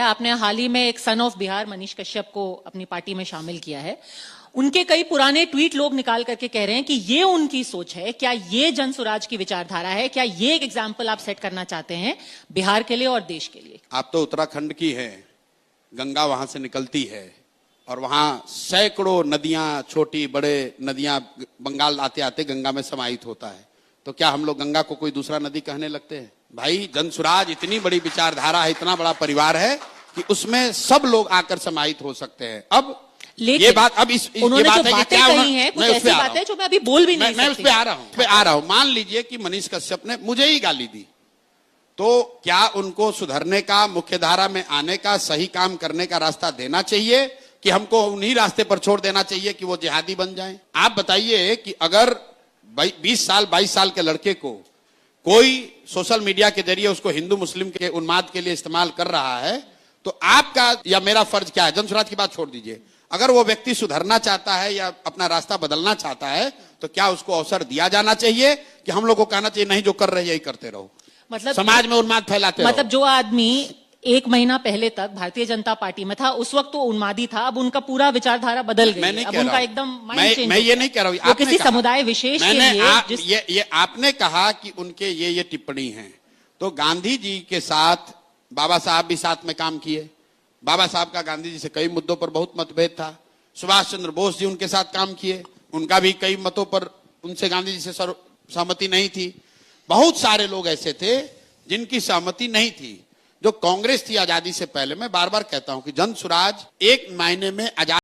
आपने हाल ही में एक सन ऑफ बिहार मनीष कश्यप को अपनी पार्टी में शामिल किया है। उनके कई पुराने ट्वीट लोग निकाल करके कह रहे हैं कि ये उनकी सोच है। क्या ये जन स्वराज की विचारधारा है? क्या ये एक एग्जाम्पल आप सेट करना चाहते हैं बिहार के लिए और देश के लिए? आप तो उत्तराखंड की है, गंगा वहां से निकलती है और वहां सैकड़ों नदियां, छोटी बड़े नदियां बंगाल आते आते गंगा में समाहित होता है। तो क्या हम लोग गंगा को कोई दूसरा नदी कहने लगते हैं? भाई, जन स्वराज इतनी बड़ी विचारधारा है, इतना बड़ा परिवार है कि उसमें सब लोग आकर समाहित हो सकते हैं। अब ये बात, अब उन्होंने ये बात जो है कि बातें क्या कही हैं, कुछ ऐसी बातें जो मैं अभी बोल भी नहीं सकती। मैं उस पे आ रहा हूं। मान लीजिए कि मनीष कश्यप ने मुझे ही गाली दी, तो क्या उनको सुधरने का, मुख्यधारा में आने का, सही काम करने का रास्ता देना चाहिए कि हमको उन्हीं रास्ते पर छोड़ देना चाहिए कि वो जिहादी बन जाएं? आप बताइए कि अगर 20 साल 22 साल के लड़के को कोई सोशल मीडिया के जरिए उसको हिंदू मुस्लिम के उन्माद के लिए इस्तेमाल कर रहा है, तो आपका या मेरा फर्ज क्या है? जन स्वराज की बात छोड़ दीजिए, अगर वो व्यक्ति सुधरना चाहता है या अपना रास्ता बदलना चाहता है, तो क्या उसको अवसर दिया जाना चाहिए कि हम लोग को कहना चाहिए नहीं, जो कर रहे हैं यही करते रहो, मतलब समाज में उन्माद फैलाते रहो? मतलब जो आदमी 1 महीना पहले तक भारतीय जनता पार्टी में था, उस वक्त तो उन्मादी था, अब उनका पूरा विचारधारा बदल गई। अब उनका एकदम माइंड चेंज। मैं ये नहीं कह रहा हूं, आपने किसी समुदाय विशेष के लिए ये आपने कहा कि उनके ये टिप्पणी है, तो गांधी जी के साथ बाबा साहब भी साथ में काम किए। बाबा साहब का गांधी जी से कई मुद्दों पर बहुत मतभेद था। सुभाष चंद्र बोस जी उनके साथ काम किए, उनका भी कई मतों पर उनसे गांधी जी से सहमति नहीं थी। बहुत सारे लोग ऐसे थे जिनकी सहमति नहीं थी। जो कांग्रेस थी आजादी से पहले, मैं बार बार कहता हूं कि जन स्वराज एक मायने में आजादी